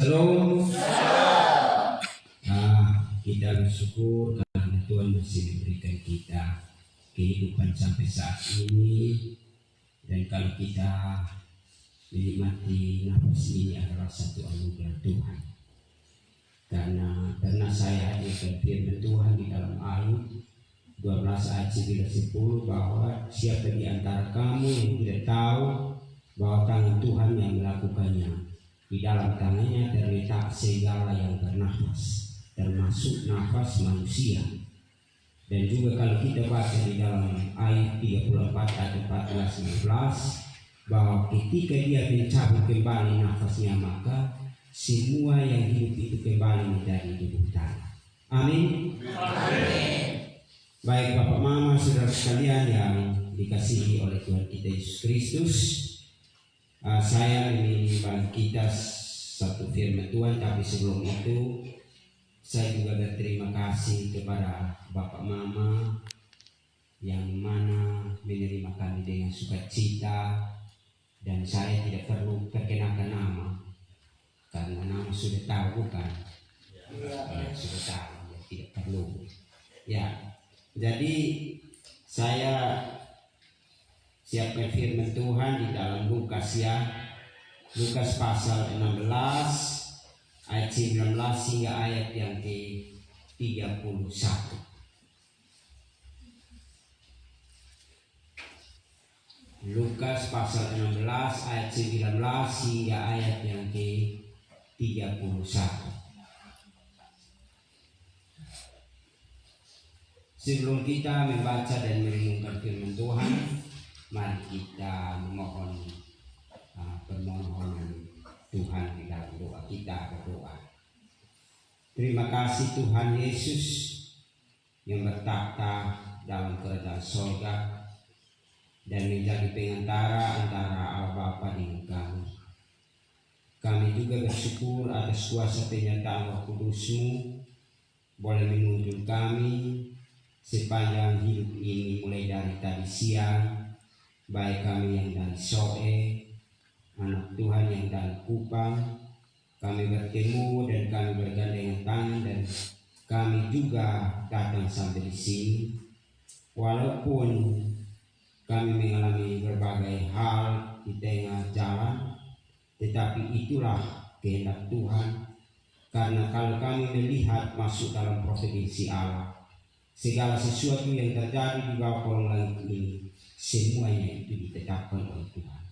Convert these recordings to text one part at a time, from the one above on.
Shalom. Kita bersyukur karena Tuhan masih memberikan kita kehidupan sampai saat ini, dan kalau kita menikmati nafas ini adalah satu anugerah Tuhan. Karena pernah saya hadirkan firman Tuhan di dalam Ayub 12 ayat 9-10 bahwa siapa di antara kamu yang tidak tahu bahwa tangan Tuhan yang melakukannya, di dalam tangannya terletak segala yang bernafas, termasuk nafas manusia. Dan juga kalau kita baca di dalam ayat 34 ayat 14-15 bahwa ketika dia mencabut kembali nafasnya, maka semua yang hidup itu kembali menjadi tubuh tanah. Amin. Amin. Baik Bapak Mama saudara sekalian yang dikasihi oleh Tuhan kita Yesus Kristus, saya ingin bagi kita satu firman Tuhan, tapi sebelum itu saya juga berterima kasih kepada Bapak Mama yang mana menerima kami dengan sukacita, dan saya tidak perlu perkenalkan nama karena nama sudah tahu bukan? Ya, sudah tahu, ya, tidak perlu. Ya, jadi saya siapkan firman Tuhan di dalam Lukas ya. Lukas pasal 16 ayat 19 hingga ayat yang ke-31. Lukas pasal 16 ayat 19 hingga ayat yang ke-31. Sebelum kita membaca dan merenungkan firman Tuhan, mari kita memohon permohonan Tuhan di dalam doa. Kita berdoa. Terima kasih Tuhan Yesus yang bertakhta dalam kerajaan sorga dan menjadi pengantara antara Allah Bapa dengan kami. Kami juga bersyukur atas kuasa penyertaan Roh Kudus-Mu boleh menuntun kami sepanjang hidup ini, mulai dari tadi siang, baik kami yang dari Soe, anak Tuhan yang dari Kupang, kami bertemu dan kami bergandengan tangan, dan kami juga datang sampai di sini. Walaupun kami mengalami berbagai hal di tengah jalan, tetapi itulah kehendak Tuhan. Karena kalau kami melihat masuk dalam providensi Allah, segala sesuatu yang terjadi di bawah kolong langit ini, semuanya itu ditetapkan oleh Tuhan.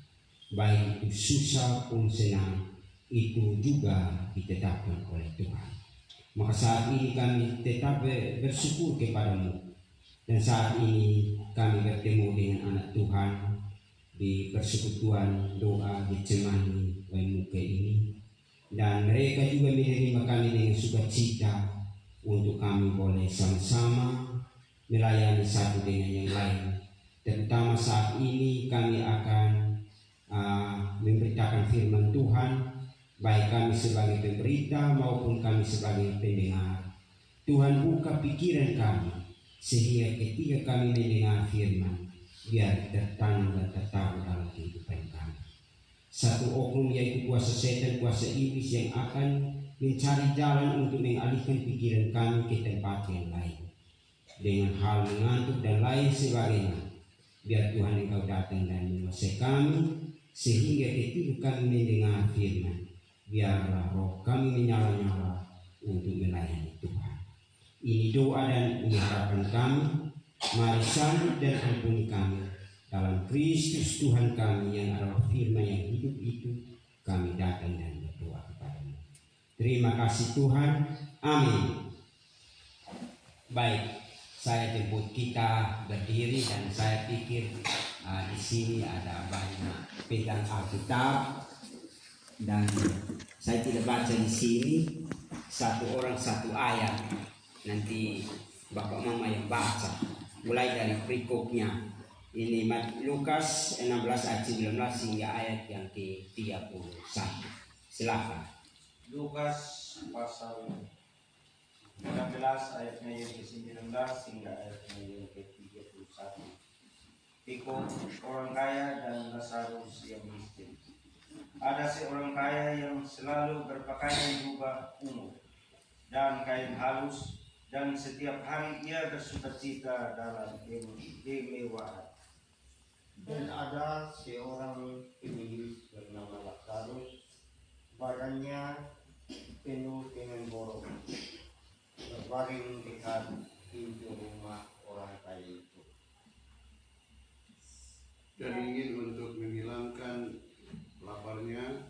Baik itu susah pun senang, itu juga ditetapkan oleh Tuhan. Maka saat ini kami tetap bersyukur kepada-Mu. Dan saat ini kami bertemu dengan anak Tuhan di persekutuan doa Getsemani Waimuke ini. Dan mereka juga menerima kami dengan sukacita untuk kami boleh sama-sama melayani satu dengan yang lain. Terutama saat ini kami akan memberitakan firman Tuhan, baik kami sebagai pemberita maupun kami sebagai pendengar. Tuhan buka pikiran kami sehingga ketika kami mendengar firman, biar tertanam dan tertaruh dalam kehidupan kami. Satu oknum yaitu kuasa setan, kuasa iblis yang akan mencari jalan untuk mengalihkan pikiran kami ke tempat yang lain dengan hal mengantuk dan lain sebagainya. Biar Tuhan Engkau datang dan menguasai kami sehingga ketika kami mendengar firman, biarlah roh kami menyala-nyala untuk melayani Tuhan. Ini doa dan ini harapan kami. Mari sambut dan ampuni kami dalam Kristus Tuhan kami yang adalah firman yang hidup itu. Kami datang dan berdoa kepada-Mu. Terima kasih Tuhan. Amin. Baik, saya jemput kita berdiri, dan saya pikir di sini ada banyak pegang Alkitab, dan saya tidak baca di sini, satu orang satu ayat. Nanti Bapak Mama yang baca mulai dari perikopnya. Ini Lukas 16 ayat 19 hingga ayat yang ke-31. Silakan. Lukas pasal 16 ayatnya yang ke-19 hingga ayatnya yang ke-31. Pikul orang kaya dan Lazarus yang miskin. Ada seorang kaya yang selalu berpakaian jubah ungu dan kain halus, dan setiap hari ia bersukacita dalam kemewahan. Dan ada seorang penulis bernama Lazarus, badannya penuh dengan borok, berbaring dekat pintu rumah orang kaya itu. Dan ingin untuk menghilangkan laparnya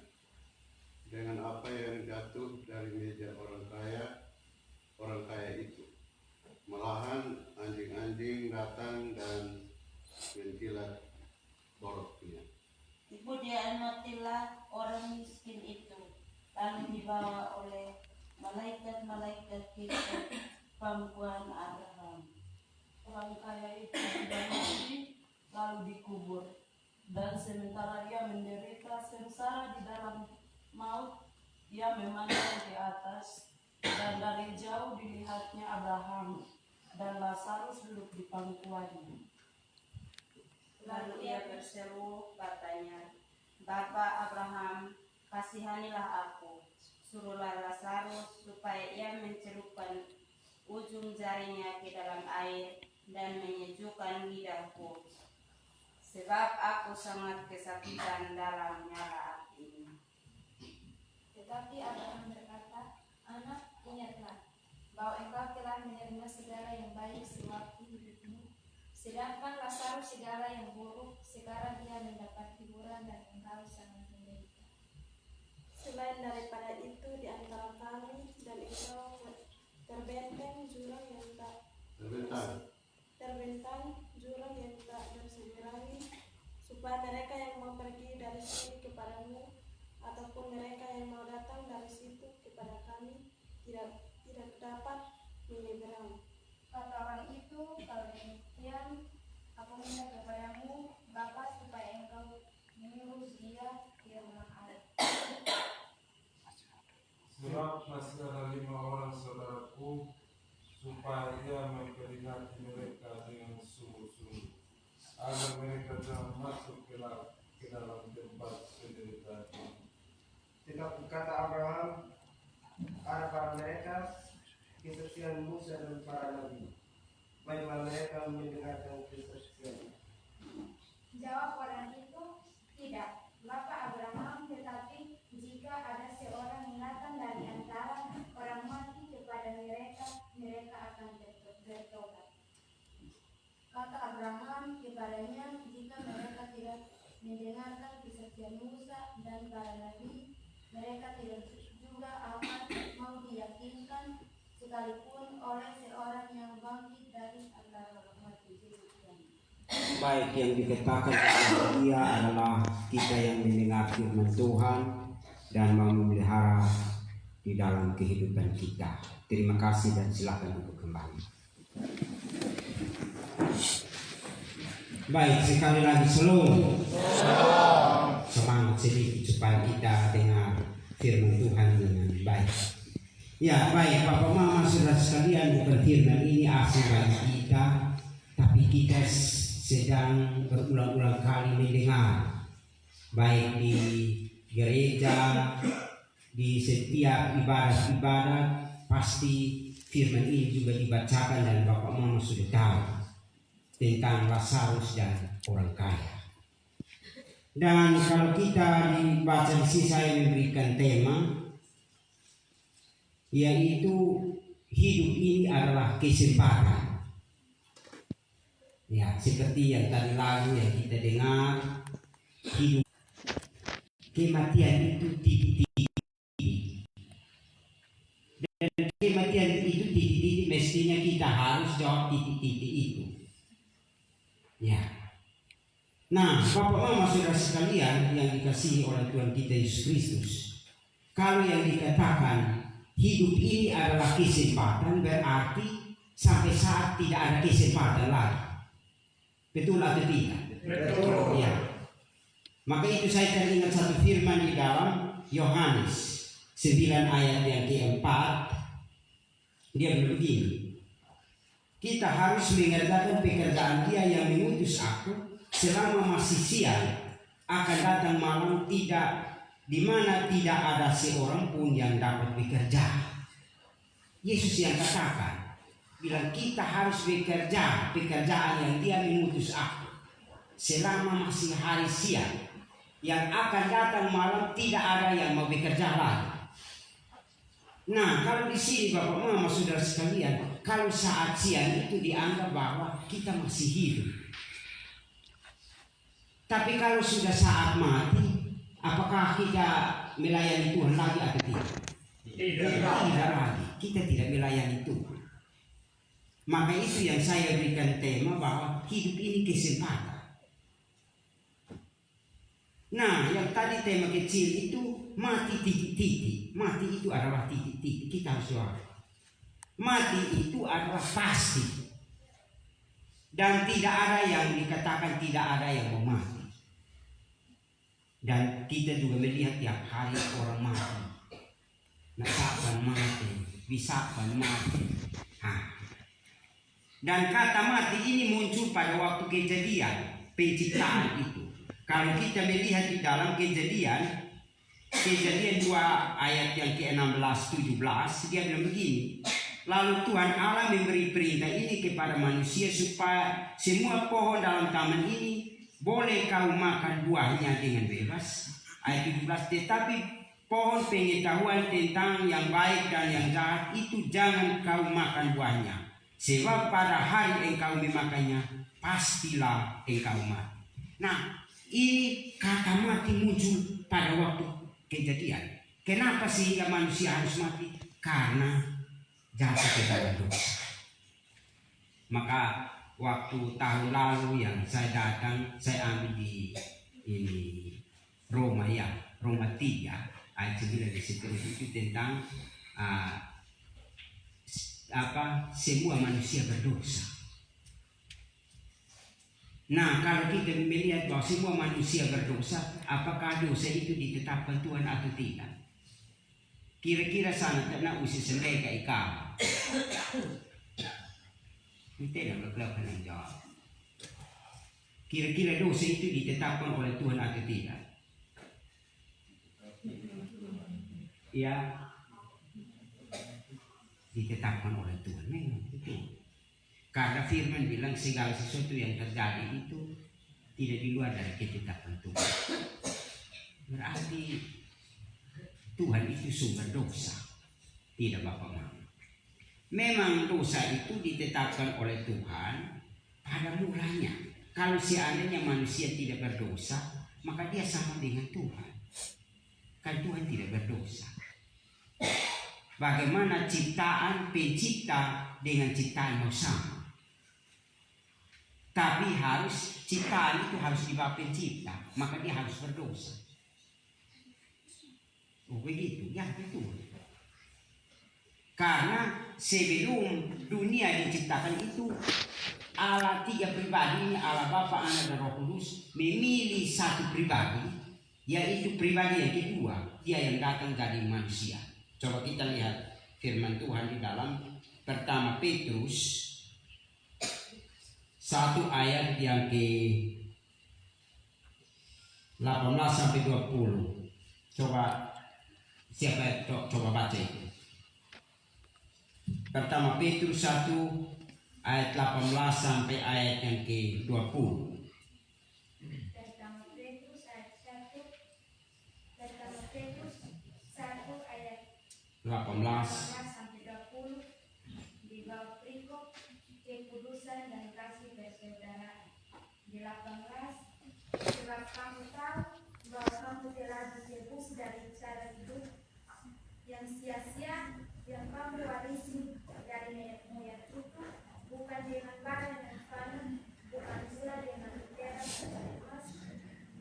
dengan apa yang jatuh dari meja orang kaya itu. Malahan anjing-anjing datang dan menjilat boroknya. Kemudian matilah orang miskin itu, lalu dibawa oleh malaikat-malaikat ke pangkuan Abraham. Orang kaya itu sudah mati lalu dikubur, dan sementara ia menderita sengsara di dalam maut, ia memandang ke atas, dan dari jauh dilihatnya Abraham dan Lazarus duduk di pangkuannya. Lalu ia berseru katanya, "Bapa Abraham, kasihanilah aku, suruhlah Lazarus supaya ia mencelupkan ujung jarinya ke dalam air dan menyejukkan lidahku, sebab aku sangat kesakitan dalam nyala api ini." Tetapi Abraham berkata, "Anak, ingatlah bahwa engkau telah menerima segala yang baik sewaktu hidupmu, sedangkan Lazarus segala yang buruk. Sekarang dia mendapat hiburan dan engkau sangat menderita. Selain daripada itu, di antara kami dan engkau terbentang jurang yang tak berseberangi, supaya mereka yang mau pergi dari sini kepadamu ataupun mereka yang mau datang dari situ kepada kami tidak dapat menyeberang." Kata orang itu, "Kalau demikian, aku minta kepadamu, Bapa, supaya engkau menyuruh dia ke rumah air. Sebab masih ada 5 orang saudaraku, supaya ia memperingati mereka dengan sungguh-sungguh, agar mereka jangan masuk ke dalam tempat penderitaan ini." Tetapi kata Abraham, ada pada mereka kesaksian Musa dan para nabi. Baiklah mereka mendengarkan kesaksian. Jawab orang itu, "Tidak, Bapak Abraham, tetapi jika ada seorang yang datang dari antara orang mati kepada mereka, mereka akan bertobat." Kata Abraham kepadanya, "Jika mereka tidak mendengarkan kesaksian Musa dan para nabi, mereka tidak juga akan mau diyakinkan, sekalipun oleh seorang yang bangkit dari antara orang mati." Baik, yang dikatakan kepada dia adalah kita yang mendengar firman Tuhan dan mau memelihara di dalam kehidupan kita. Terima kasih dan silakan untuk kembali. Baik, sekali lagi shalom. Semangat sedikit supaya kita dengar firman Tuhan dengan baik. Ya, baik Bapak Mama saudara sekalian, bukan firman ini asing bagi kita, tapi kita sedang berulang-ulang kali mendengar, baik di gereja, di setiap ibadat-ibadat, pasti firman ini juga dibacakan dan Bapak Mama sudah tahu tentang Lazarus dan orang kaya. Dan kalau kita dibaca di sini, saya memberikan tema, yaitu hidup ini adalah kesempatan. Ya, seperti yang tadi lagu yang kita dengar, hidup, kematian itu titik-titik, dan kematian itu titik-titik, mestinya kita harus jawab titik-titik itu. Ya. Nah, Bapak Mama saudara sekalian yang dikasihi oleh Tuhan kita Yesus Kristus, kalau yang dikatakan hidup ini adalah kesempatan, berarti sampai saat tidak ada kesempatan lagi. Betul atau tidak? Betul. Ya. Maka itu saya teringat satu firman di dalam Yohanes 9 ayat yang keempat. Dia begini, "Kita harus mengerjakan pekerjaan Dia yang mengutus aku selama masih siang, akan datang malam tidak di mana tidak ada seorang pun yang dapat bekerja. Yesus yang katakan, bilang kita harus bekerja pekerjaan yang Dia mengutus aku. Selama masih hari siang, yang akan datang malam tidak ada yang mau bekerja lagi. Nah, kalau di sini Bapak Mama saudara sekalian, kalau saat siang itu dianggap bahwa kita masih hidup. Tapi kalau sudah saat mati, apakah kita melayani Tuhan lagi atau tidak? Tidak lagi. Kita tidak melayani Tuhan. Maka itu yang saya berikan tema bahwa hidup ini kesempatan. Nah, yang tadi tema kecil itu mati titik-titik. Mati itu adalah titik-titik. Kita harus doa. Mati itu adalah pasti. Dan tidak ada yang dikatakan tidak ada yang mau mati. Dan kita juga melihat tiap hari orang mati. Nah, kapan mati? Bisa kapan mati? Dan kata mati ini muncul pada waktu kejadian penciptaan itu. Kalau kita melihat di dalam kejadian 2 ayat yang ke-16-17, dia bilang begini. Lalu Tuhan Allah memberi perintah ini kepada manusia supaya semua pohon dalam taman ini boleh kau makan buahnya dengan bebas. Ayat 17, tetapi pohon pengetahuan tentang yang baik dan yang jahat itu jangan kau makan buahnya. Sebab pada hari engkau memakannya, pastilah engkau mati. Nah, ini kata mati muncul pada waktu kejadian. Kenapa sehingga manusia harus mati? Karena jatuh ke dalam dosa. Maka waktu tahun lalu yang saya datang, saya ambil di ini Roma 3 ayat 9 di situ itu tentang semua manusia berdosa. Nah, kalau kita melihat bahwa semua manusia berdosa, apakah dosa itu ditetapkan Tuhan atau tidak? Kira-kira sana tak usi sendiri ke ikam. Ini tidak berkelakuan yang jawab. Kira-kira dosa itu ditetapkan oleh Tuhan atau tidak? Ya, ditetapkan oleh Tuhan. Memang itu. Karena firman bilang segala sesuatu yang terjadi itu tidak di luar dari ketetapan Tuhan. Berarti Tuhan itu sumber dosa. Tidak Bapak Mama. Memang dosa itu ditetapkan oleh Tuhan pada mulanya. Kalau seandainya manusia tidak berdosa, maka dia sama dengan Tuhan. Kan Tuhan tidak berdosa. Bagaimana ciptaan pencipta dengan ciptaan mau sama? Tapi harus ciptaan itu harus di bawah pencipta, maka dia harus berdosa. Oh begitu, ya betul. Karena sebelum dunia diciptakan itu Allah 3 pribadi ini, Allah Bapa, Anak dan Roh Kudus memilih satu pribadi, yaitu pribadi yang kedua, dia yang datang dari manusia. Coba kita lihat firman Tuhan di dalam pertama Petrus 1 ayat yang ke 18 sampai 20. Coba siapa coba baca itu. Pertama Petrus 1 ayat 18 sampai ayat yang ke 20. Pertama Petrus ayat 1. Pertama Petrus 1 ayat 18 sampai 20 di bawah perikop kekudusan dan kasih persaudaraan. Di 18, sebab kamu tahu bahwa kamu telah ditebus dari cara hidup yang sia-sia yang kamu warisi dari nenek moyang itu, bukan dengan barang yang fana, bukan pula dengan perak dan emas,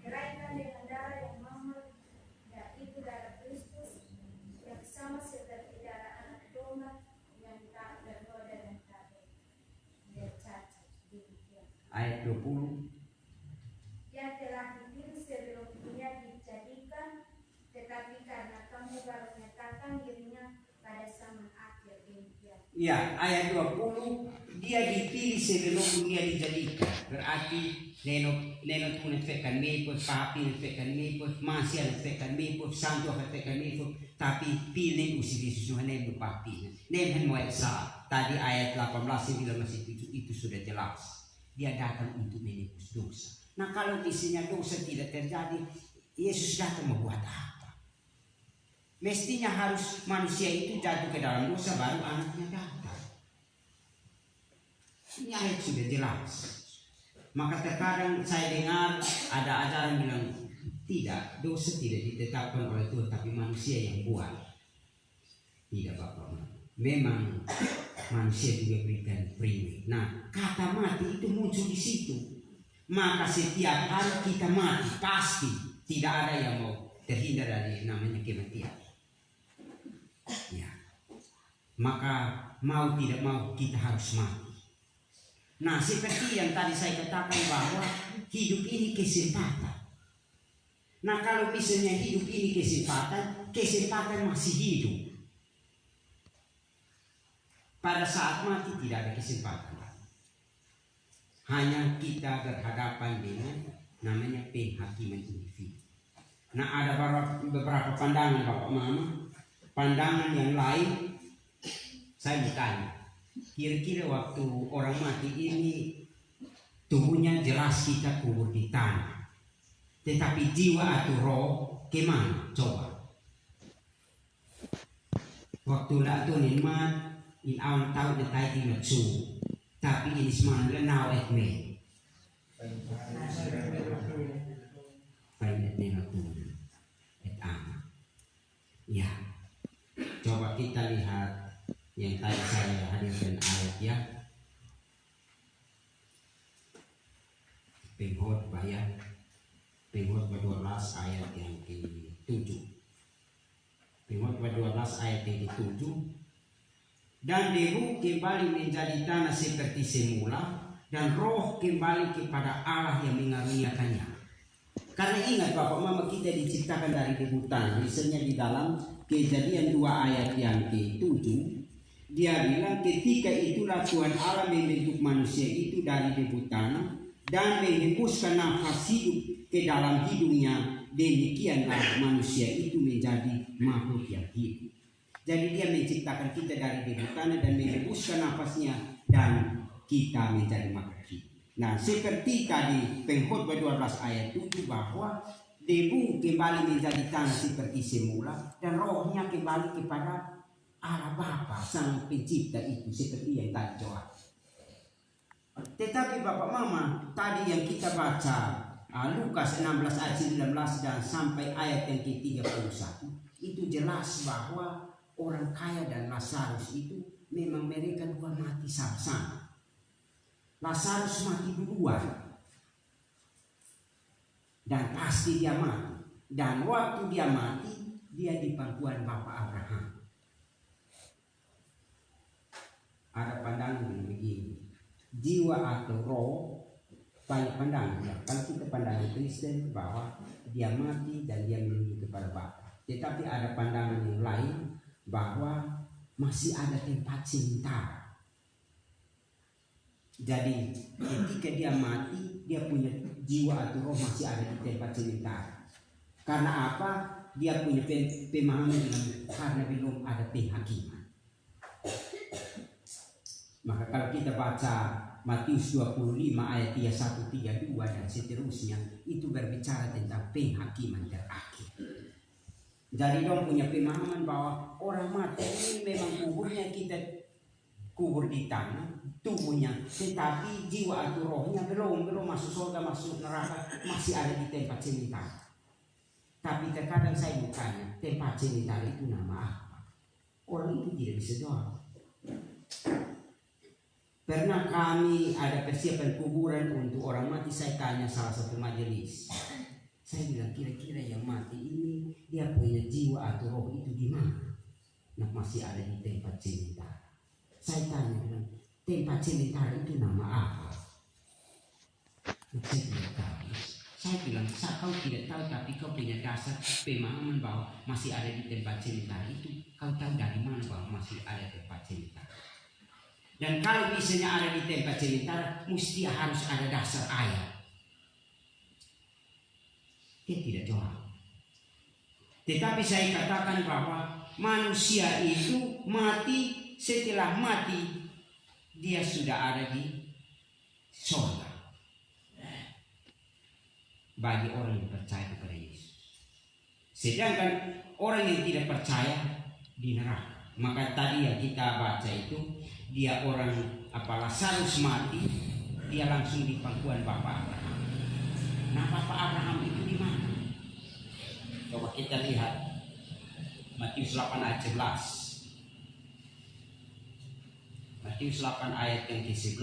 melainkan dengan darah yang mahal, yaitu darah Kristus yang sama seperti darah anak domba yang tak bernoda dan tak bercacat. ayat 20. Yang telah dipilih sebelum dunia dijadikan, tetapi karena kamu baru menyatakan dirinya pada zaman akhir demikian. Ya, ayat 20 Dia dipilih sebelum dia dijadikan. Berarti nenok pun efekkan mepot, papi efekkan mepot, masih efekkan mepot, santo efekkan mepot. Tapi pilih usi Yesus Tuhan nem papi. Nem mau esa. Tadi ayat 18 bilang masih itu sudah jelas. Dia datang untuk menebus dosa. Nah kalau isinya dosa tidak terjadi, Yesus datang membuat apa? Mestinya harus manusia itu jatuh ke dalam dosa baru anaknya datang. Ini ayat sudah jelas. Maka terkadang saya dengar ada ajaran bilang tidak, dosa tidak ditetapkan oleh Tuhan, tapi manusia yang buat. Tidak Bapak. Memang manusia juga berikan free will. Nah, kata mati itu muncul di situ. Maka setiap hari kita mati pasti. Tidak ada yang mau terhindar dari namanya kematian. Ya. Maka mau tidak mau kita harus mati. Nah, seperti yang tadi saya katakan bahwa hidup ini kesempatan. Nah, kalau misalnya hidup ini kesempatan masih hidup. Pada saat mati tidak ada kesempatan. Hanya kita berhadapan dengan namanya penghakiman individu. Nah, ada beberapa pandangan Bapak Mama. Pandangan yang lain, saya bertanya. Kira-kira waktu orang mati ini tubuhnya jelas kita kubur di tanah, tetapi jiwa atau roh kemana? Coba. Waktu nak tu ni mat, in awan tahu detai di matsu, tapi ini semua lenau ekme. Banyak nengaku, ya. Coba kita lihat. Yang tadi saya hadirkan ayat ya. Pengkhotbah 12 ayat yang ke-7. Pengkhotbah 12 ayat yang ke-7. Dan debu kembali menjadi tanah seperti semula, dan roh kembali kepada Allah yang mengaruniakannya. Karena ingat Bapak Mama, kita diciptakan dari debu tanah. Misalnya di dalam Kejadian 2 ayat yang ke-7. Dia bilang ketika itulah Tuhan Allah membentuk manusia itu dari debu tanah dan menghembuskan nafas hidup ke dalam hidungnya. Demikianlah manusia itu menjadi makhluk yang hidup. Jadi dia menciptakan kita dari debu tanah dan menghembuskan nafasnya dan kita menjadi makhluk hidup. Nah, seperti tadi Pengkhotbah 12 ayat 7 bahwa debu kembali menjadi tanah seperti semula dan rohnya kembali kepada Allah Bapa Sang Pencipta itu, seperti yang tadi jawab. Tetapi Bapak Mama, tadi yang kita baca Lukas 16 ayat 19 dan sampai ayat yang ke-31 itu jelas bahwa orang kaya dan Lazarus itu memang mereka dua mati sama-sama. Lazarus mati duluan dan pasti dia mati. Dan waktu dia mati, dia di pangkuan Bapak Abraham. Ada pandangan begini, jiwa atau roh, banyak pandangan. Ya. Kalau kita pandangan Kristen bahwa dia mati dan dia menuju kepada Bapa. Tetapi ada pandangan yang lain bahwa masih ada tempat sementara. Jadi ketika dia mati, dia punya jiwa atau roh masih ada di tempat sementara. Karena apa? Dia punya pemahaman karena belum ada penghakiman. Maka kalau kita baca Matius 25 ayat 31-32 dan seterusnya, itu berbicara tentang penghakiman terakhir. Jadi dong punya pemahaman bahwa orang mati ini memang kuburnya kita kubur di tanah, tubuhnya, tetapi jiwa atau rohnya belum masuk surga, masuk neraka, masih ada di tempat sementara. Tapi terkadang saya bertanya, tempat sementara itu nama apa? Orang itu tidak bisa jawab. Pernah kami ada persiapan kuburan untuk orang mati, saya tanya salah satu majelis. Saya bilang kira-kira yang mati ini dia punya jiwa atau roh itu di mana? Nah, masih ada di tempat sementara. Saya tanya bilang, tempat sementara itu nama apa? Saya tidak tahu. Saya bilang, kau tidak tahu tapi kau punya dasar pemahaman bahwa masih ada di tempat sementara itu. Kau tahu dari mana bahwa masih ada tempat sementara? Dan kalau misalnya ada di tempat sementara, mesti harus ada dasar ayat. Dia tidak jawab. Tetapi saya katakan bahwa manusia itu mati, setelah mati dia sudah ada di surga. Bagi orang yang percaya kepada Yesus. Sedangkan orang yang tidak percaya di neraka. Maka tadi yang kita baca itu, dia orang Lazarus mati, dia langsung di pangkuan Bapak Abraham. Nah, Bapak Abraham itu di mana? Coba kita lihat Matius 8 ayat 11. Matius 8 ayat yang ke-11.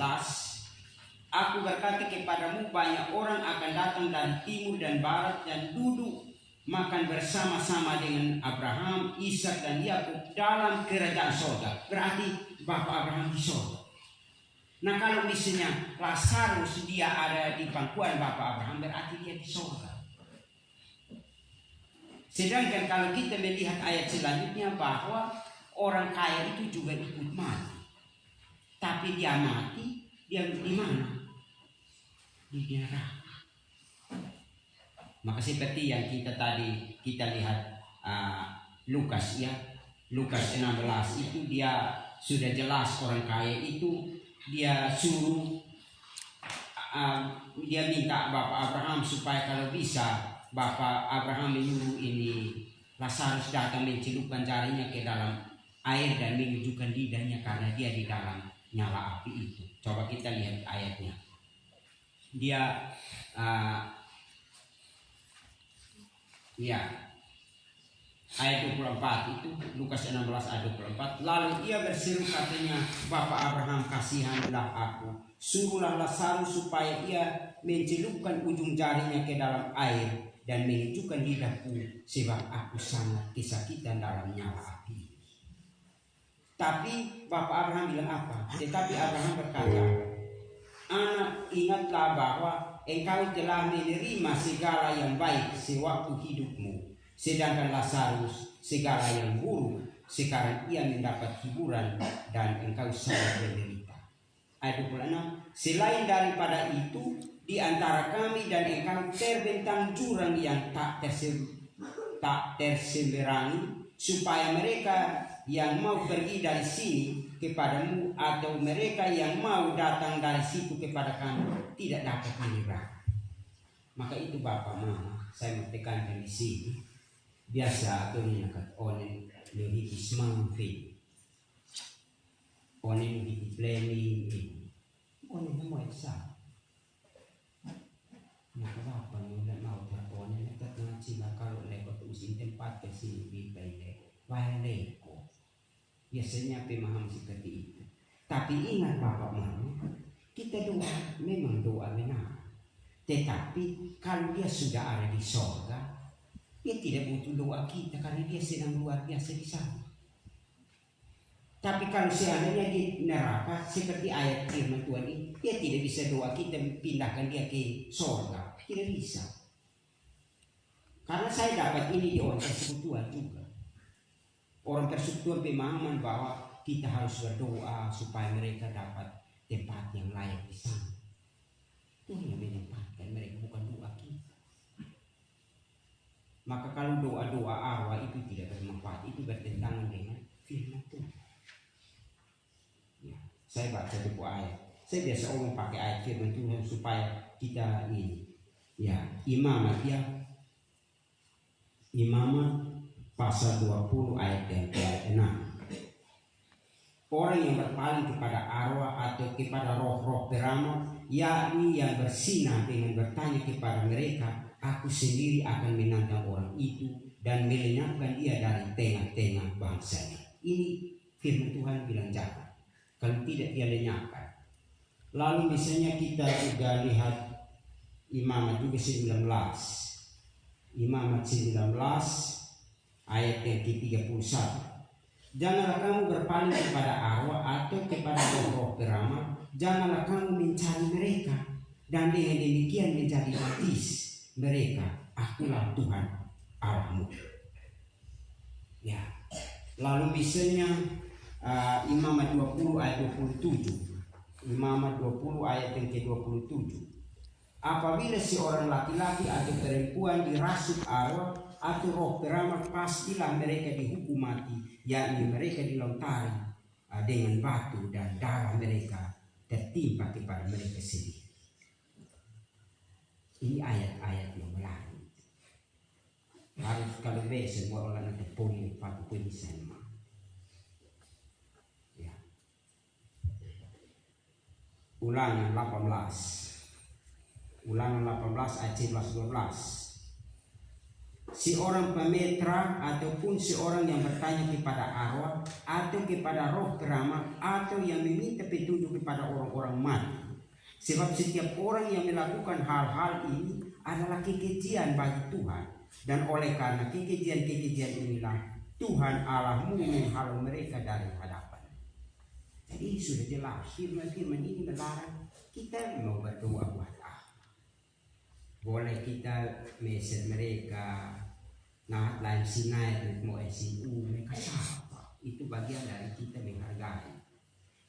Aku berkata kepadamu, banyak orang akan datang dari timur dan barat dan duduk makan bersama-sama dengan Abraham, Ishak dan Yakub dalam kerajaan surga. Berarti Bapak Abraham di surga. Nah, kalau misalnya Lazarus dia ada di pangkuan Bapak Abraham, berarti dia di surga. Sedangkan kalau kita melihat ayat selanjutnya bahwa orang kaya itu juga ikut mati. Tapi dia mati, dia di mana? Di neraka. Maka seperti yang kita lihat Lukas ya, Lukas 16 itu dia sudah jelas orang kaya itu dia suruh dia minta Bapak Abraham supaya kalau bisa Bapak Abraham menyuruh ini Lazarus datang mencelupkan jarinya ke dalam air dan menunjukkan lidahnya karena dia di dalam nyala api itu. Coba kita lihat ayatnya. Dia ayat 24 itu Lukas 16 ayat 24. Lalu ia berseru katanya, Bapak Abraham, kasihanilah aku, suruhlah Lazarus supaya ia mencelupkan ujung jarinya ke dalam air dan menunjukkan lidahku, sebab aku sangat kesakitan dalam nyala api. Tapi Bapak Abraham bilang apa? Tetapi Abraham berkata, anak, ingatlah bahwa engkau telah menerima segala yang baik sewaktu hidupmu, sedangkan Lazarus segala yang buruk. Sekarang ia mendapat hiburan dan engkau sangat menderita. Ayat 26. Selain daripada itu, di antara kami dan engkau terbentang jurang yang tak terseberangi, supaya mereka yang mau pergi dari sini kepadamu atau mereka yang mau datang dari situ kepada kami tidak dapat menyeberang. Maka itu Bapak Mama, saya mau tekankan di sini. Biasa atau ninakat onen lehikis mangfi, onen dikipleni, onen mau eksa. Maka Bapak mulai mau teronen dekat dengan sila kalau lekot usin tempat ke sini bipaile, waileko. Biasanya pemaham seperti itu. Tapi ingat Bapak Mama, kita doa memang doa benar. Tetapi kalau dia sudah ada di surga, dia tidak butuh doa kita karena dia sedang luar biasa di sana. Tapi kalau seandainya di neraka seperti ayat firman Tuhan ini, dia tidak bisa doa kita pindahkan dia ke surga, tidak bisa. Karena saya dapat ini di orang persekutuan juga. Orang persekutuan pemahaman bahwa kita harus berdoa supaya mereka dapat tempat yang layak di sana. Tuhan yang menempatkan mereka, bukan doa kita. Maka kalau doa-doa arwah itu tidak bermanfaat, itu bertentangan dengan firman Tuhan. Ya, saya baca buku ayat. Saya biasa omong pakai ayat firman Tuhan supaya kita ini, ya, Imamat ya, Imamat pasal 20 ayat yang ke-6. Orang yang berpaling kepada arwah atau kepada roh-roh beramal, yakni yang bersinah dengan bertanya kepada mereka, aku sendiri akan menantang orang itu dan melenyapkan dia dari tengah-tengah bangsanya. Ini firman Tuhan bilang jangan. Kalau tidak dia lenyapkan. Lalu misalnya kita juga lihat Imamat juga 19. Imamat 19 ayat yang ke-31. Janganlah kamu berpaling kepada arwah atau kepada roh-roh beramal. Janganlah kamu mencari mereka dan dengan demikian menjadi baptis mereka. Akulah Tuhan Allahmu. Ya. Lalu misalnya Imamat 20 ayat 27. Imamat 20 ayat yang ke-27. Apabila seorang laki-laki atau perempuan dirasuk arwah atau roh keramat, pastilah mereka dihukum mati, yakni mereka dilontari dengan batu dan darah mereka tertimpa kepada mereka sendiri. Ini ayat-ayat yang melarang. Harus kalau besok semua orang nanti pulih pada polisi sama. Ya. Ulangan 18. Ulangan 18 ayat 11-12. Seorang pemetra ataupun seorang yang bertanya kepada arwah atau kepada roh keramat atau yang meminta petunjuk kepada orang-orang mati. Sebab setiap orang yang melakukan hal-hal ini adalah kekejian bagi Tuhan. Dan oleh karena kekejian-kekejian inilah Tuhan Allahmu menghalau mereka dari hadapan. Jadi sudah jelas firman-firman ini melarang kita mau berdoa buat apa. Boleh kita mesej mereka, nah lain Sinai mau SIU mereka siapa? Itu bagian dari kita menghargai.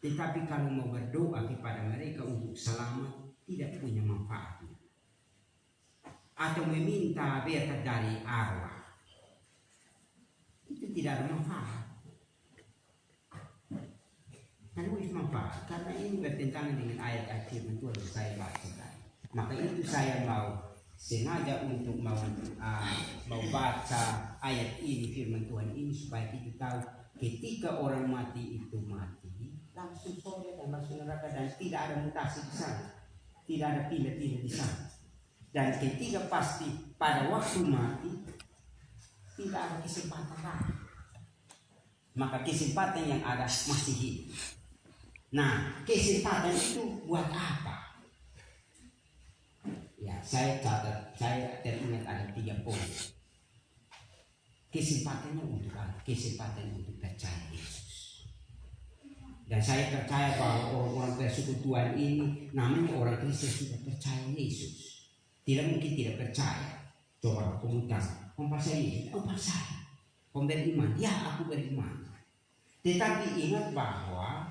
Tetapi kalau mau berdoa kepada mereka untuk selamat tidak punya manfaat. Atau meminta berkat dari arwah, itu tidak ada manfaat. Kan itu manfaat karena ini bertentangan dengan ayat-ayat firman Tuhan yang saya baca tadi. Maka itu saya mau sengaja untuk mau baca ayat ini firman Tuhan ini supaya kita tahu ketika orang mati itu mati langsung surga dan langsung neraka dan tidak ada mutasi di sana, tidak ada pindah-pindah di sana. Dan ketika pasti pada waktu mati tidak ada kesempatan lagi. Maka kesempatan yang ada masih hidup. Nah, kesempatan itu buat apa? Ya, saya catat, saya teringat ada 3 poin. Kesempatannya untuk apa? Kesempatan untuk percaya Yesus. Dan saya percaya bahwa orang-orang persekutuan ini namanya orang Kristen sudah percaya Yesus. Tidak mungkin tidak percaya. Coba komentar, percaya Yesus, percaya. Beriman, ya aku beriman. Tetapi ingat bahwa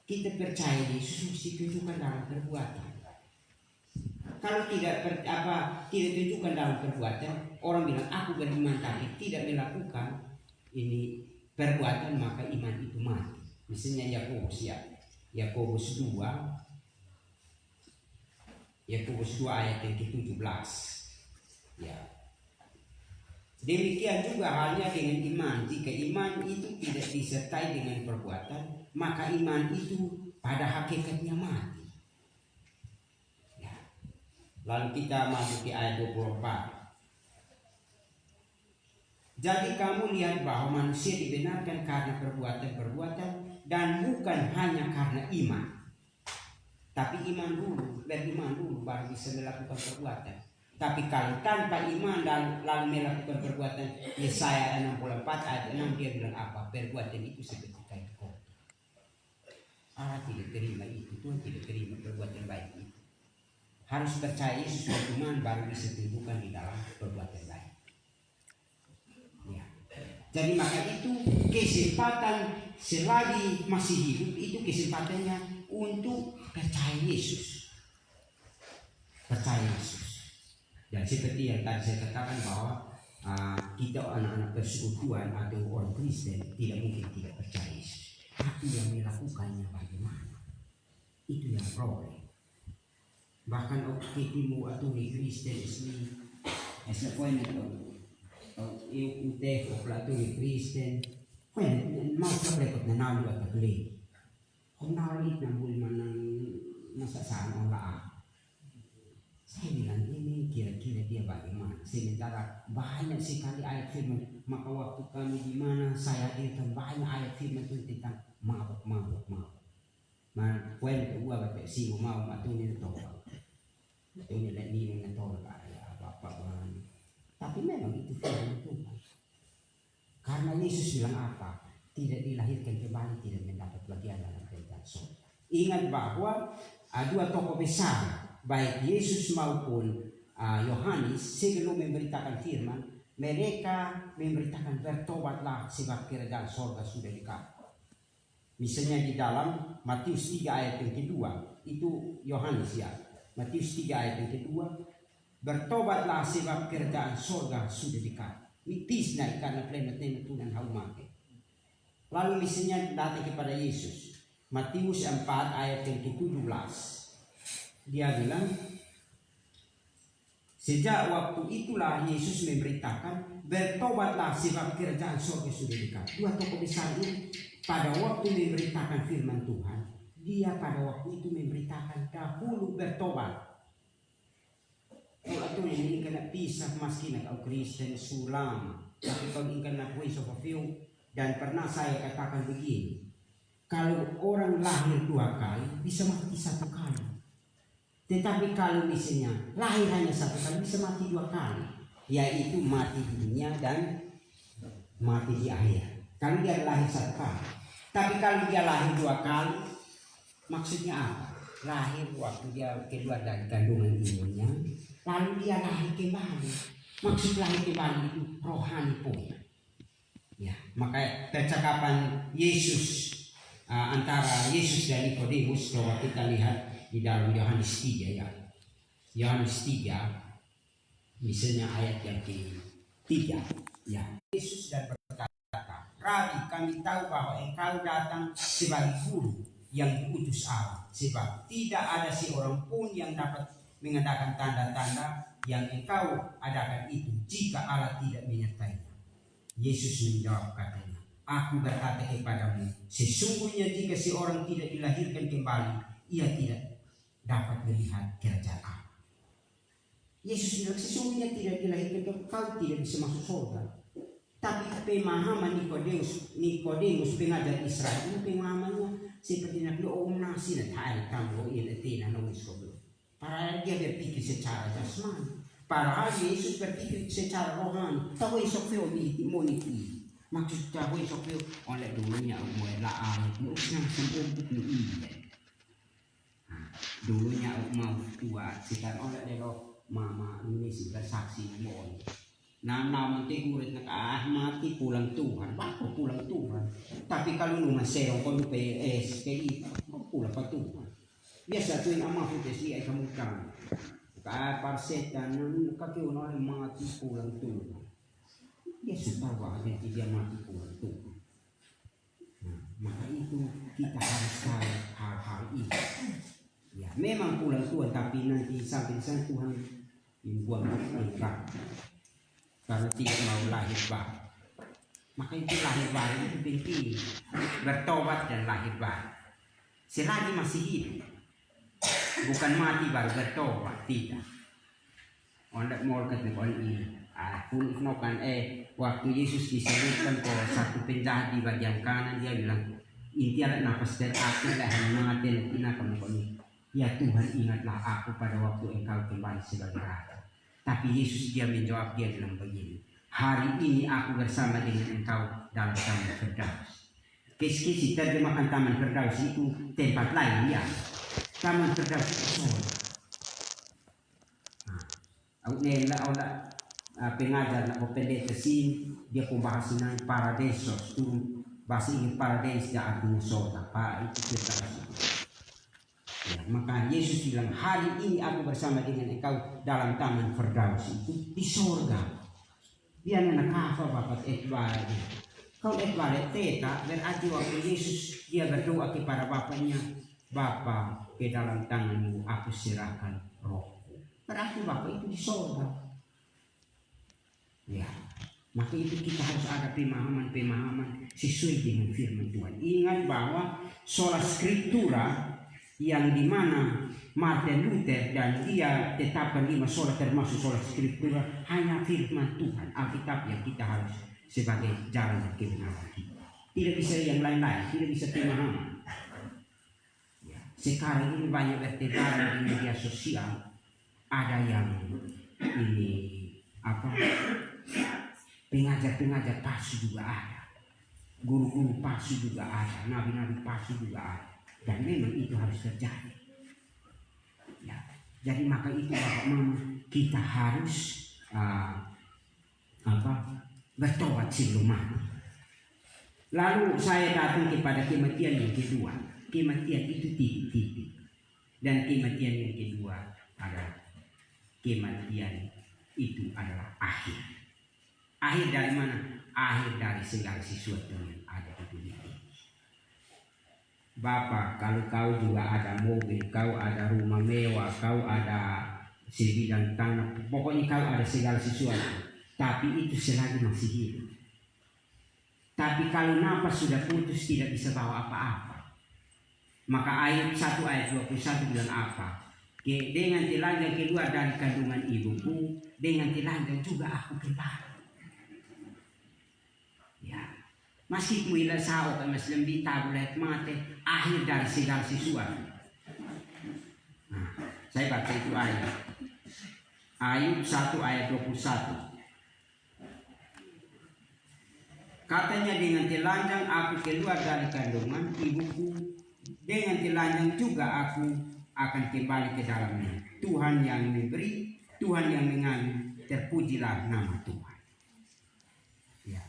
kita percaya Yesus mesti tunjukkan dalam perbuatan. Kalau tidak tunjukkan dalam perbuatan, orang bilang aku beriman tapi tidak melakukan ini perbuatan, maka iman itu mati. Misalnya Yakobus 2 ayat yang ke-17. Ya. Demikian juga halnya dengan iman. Jika iman itu tidak disertai dengan perbuatan, maka iman itu pada hakikatnya mati. Ya. Lalu kita masuk ke ayat 24. Jadi kamu lihat bahwa manusia dibenarkan karena perbuatan-perbuatan dan bukan hanya karena iman. Tapi beriman dulu baru bisa melakukan perbuatan. Tapi kalau tanpa iman dan lalu melakukan perbuatan, Yesaya 64 ayat 6 dia bilang apa? Perbuatan itu seperti kain kotor. Allah tidak terima itu, Tuhan tidak terima perbuatan baik itu. Harus percaya Yesus iman baru bisa tunjukkan di dalam perbuatan baik. Ya. Jadi maka itu kesempatan selagi masih hidup itu kesempatannya untuk percaya Yesus. Percaya Yesus. Dan seperti yang tadi saya katakan bahwa kita anak-anak persekutuan atau orang Kristen tidak mungkin tidak percaya Yesus. Tapi yang melakukannya bagaimana? Itu yang problem. Bahkan ketemu atau di Kristen ini poin uteh atau di Kristen mau terlepas nalu atau beli. Nalu itu boleh masa sana lah. Saya bilang ini kira-kira dia bagaimana. Sementara banyak sekali ayat firman. Maka waktu kami di mana saya hadirkan banyak ayat firman itu tentang mabuk. Nah, poin kedua bapak si mau matunya itu. Matunya dan ini mengetol kayak apa-apa. Tapi memang itu firman Tuhan. Karena Yesus bilang apa? Tidak dilahirkan kembali tidak mendapat bagian dalam kerajaan surga. Ingat bahwa 2 tokoh besar baik Yesus maupun Yohanes sebelum memberitakan firman, mereka memberitakan bertobatlah sebab kerajaan surga sudah dekat. Misalnya di dalam Matius 3 ayat yang kedua, itu Yohanes ya. Matius 3 ayat yang kedua, bertobatlah sebab kerajaan sorga sudah dekat. Mitisna karena plemet-plemet Tuhan haumake. Lalu misalnya datang kepada Yesus. Matius 4 ayat yang ke-17. Dia bilang, sejak waktu itulah Yesus memberitakan, bertobatlah sebab kerajaan sorga sudah dekat. Dua tokoh besar ini pada waktu memberitakan firman Tuhan, dia pada waktu itu memberitakan dahulu bertobat. Kalau itu ini kena pisah maski nak Kristen sulam, tapi kalau ingin nak voice of a few, dan pernah saya katakan begini, kalau orang lahir 2 kali bisa mati 1 kali, tetapi kalau misalnya lahir hanya 1 kali bisa mati 2 kali, yaitu mati di dunia dan mati di akhir. Kalau dia lahir 1 kali, tapi kalau dia lahir 2 kali, maksudnya apa? Lahir waktu dia keluar dari kandungan ibunya, lalu dia lahir kembali. Maksud lahir kembali itu rohani pun. Ya, maka percakapan Yesus antara Yesus dan Nikodemus, coba kita lihat di dalam Yohanes 3 ya. Yohanes 3 misalnya ayat yang ke-3 ya. Yesus dan berkata, Rabi, kami tahu bahwa engkau datang sebagai guru yang diutus Allah, sebab tidak ada seorang pun yang dapat mengadakan tanda-tanda yang engkau adakan itu jika Allah tidak menyertainya. Yesus menjawab katanya, aku berkata kepadamu, sesungguhnya jika seorang tidak dilahirkan kembali, ia tidak dapat melihat kerajaan Allah. Yesus bilang, sesungguhnya tidak dilahirkan kembali, kau tidak bisa masuk surga. Tapi pemahaman Nikodemus pengajar Israel itu pemahamannya seperti nak nasi nak hari kamu ini tina nulis kau. Padahal dia berpikir secara jasmani. Padahal Yesus berpikir secara rohani. Tahu esok feo di moniti. Maksud tahu esok feo oleh dulunya mulai laang usang sempurna ini. Dulunya mau tua sekarang oleh delo mama ini sudah saksi mohon. Nah, nanti kurit nak mati pulang Tuhan, bapak pulang Tuhan. Tapi kalau lu masih orang kau PSPI, pulang pak Tuhan. Biasa tuh yang amat putih sih kamu kan. Parsetan kaki orang mati pulang Tuhan. Dia sudah bahwa dia mati pulang Tuhan. Nah, maka itu kita harus tahu hal-hal ini. Ya, memang pulang Tuhan, tapi nanti sampai sana Tuhan buang mereka. Karena tidak mau lahir baru. Maka itu lahir baru itu penting. Bertobat dan lahir baru. Selagi masih hidup. Bukan mati baru bertobat. Tidak. Orang mau kata ini. Pun iknokan waktu Yesus disebutkan kok satu penjahat di bagian kanan, dia bilang, intinya nafas terakhir lah mati nak kamu. Ya Tuhan, ingatlah aku pada waktu engkau kembali sebagai raja. Tapi Yesus dia menjawab, dia bilang begini, hari ini aku bersama dengan engkau dalam taman Firdaus. Kis-kis terjemahkan taman Firdaus itu tempat lain ya. Taman Firdaus itu surga. Nah, pengajar nak pendeta sini dia pembahasan paradisos turun bahasa Inggris paradis dia artinya surga. Pak itu Firdaus. Ya, maka Yesus bilang, hari ini aku bersama dengan engkau dalam taman Firdaus itu di surga. Dia nak kafir bapak etbare. Kalau etbare teta berarti waktu Yesus dia berdoa kepada bapaknya, Bapa ke dalam tanganmu aku serahkan rohku. Berarti bapak itu di surga. Ya, maka itu kita harus ada pemahaman sesuai dengan firman Tuhan. Ingat bahwa sola scriptura yang dimana Martin Luther dan dia tetapkan 5 sola termasuk sola scriptura hanya firman Tuhan, Alkitab yang kita harus sebagai jalan dan kebenaran kita. Tidak bisa yang lain-lain, tidak bisa pemahaman. Ya. Sekarang ini banyak bertebaran di media sosial, ada yang ini pengajar-pengajar palsu juga ada, guru-guru palsu juga ada, nabi-nabi palsu juga ada. Dan memang itu harus terjadi. Ya, jadi maka itu bapak mama kita harus bertobat sebelum mati. Lalu saya datang kepada kematian yang kedua. Kematian itu titik-titik. Dan kematian yang kedua adalah kematian itu adalah akhir. Akhir dari mana? Akhir dari segala sesuatu yang ada di dunia ini. Bapak, kalau kau juga ada mobil, kau ada rumah mewah, kau ada sebidang tanah, pokoknya kau ada segala sesuatu, tapi itu selagi masih hidup. Tapi kalau nafas sudah putus tidak bisa bawa apa-apa. Maka ayat 1 ayat 21 bilang apa? Dengan telanjang kedua dari kandungan ibuku, dengan telanjang juga aku kembali. Ya, masih kuila sao kan mas lembi tabulat mate akhir dari segala sesuatu. Nah, saya baca itu ayat. Ayat 1 ayat 21. Katanya dengan telanjang aku keluar dari kandungan ibuku, dengan telanjang juga aku akan kembali ke dalamnya. Tuhan yang memberi, Tuhan yang mengambil, terpujilah nama Tuhan. Ya.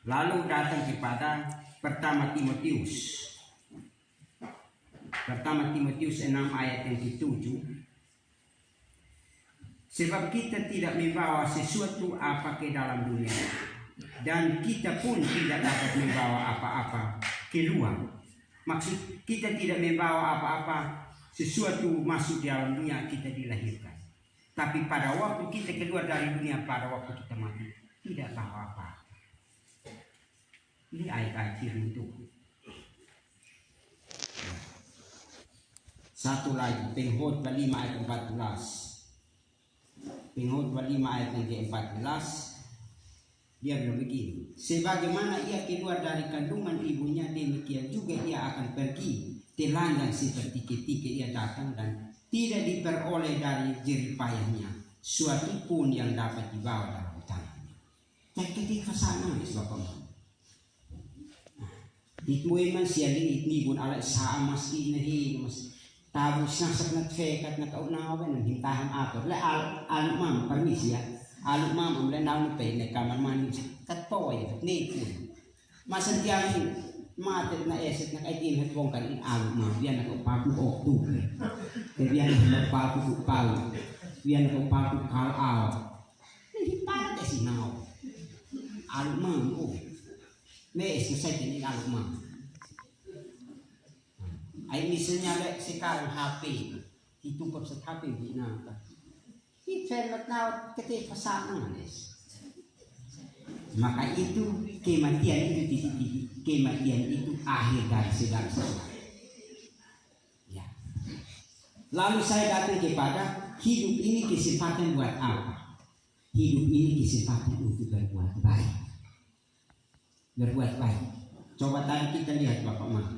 Lalu datang kepada pertama Timotius 6 ayat yang ke-7. Sebab kita tidak membawa sesuatu apa ke dalam dunia, dan kita pun tidak dapat membawa apa-apa keluar. Maksud kita tidak membawa apa-apa sesuatu masuk di dalam dunia, kita dilahirkan. Tapi pada waktu kita keluar dari dunia, pada waktu kita mati, tidak bawa apa-apa. Ini ayat-ayat firman Tuhan. Satu lagi, Pengkhotbah 5 ayat 14. Pengkhotbah 5 ayat yang ke-14. Dia bilang begini, sebagaimana ia keluar dari kandungan ibunya, demikian juga ia akan pergi. Telanjang seperti ketika ia datang, dan tidak diperoleh dari jeripayahnya suatu pun yang dapat dibawa dalam tangannya. Dan ketika sana, Bapak, dituai man siya ini pun ala sa maski na mas tabos na saknat fekat na kaunawan ng hintahan ato. Le alumam permisi ya. Alumam ang landaw pe na kaman man katpoy ni pun. Masantiang matet na eset na kaitin hat bongkar in alumam biyan na upaku Oktubre. Biyan na upaku Pau. Biyan na upaku Kal-aw. Hindi para kasi now. Alumam oh. May isasay din alumam. Ay misalnya sekarang HP ditumpap sa HP di na. Ifermat na ketik pasangan maka itu kematian itu kematian itu akhir dari segala sesuatu. Ya. Lalu saya datang kepada hidup ini kesempatan buat apa? Hidup ini kesempatan untuk berbuat baik. Berbuat baik. Coba tadi kita lihat Bapak Mama.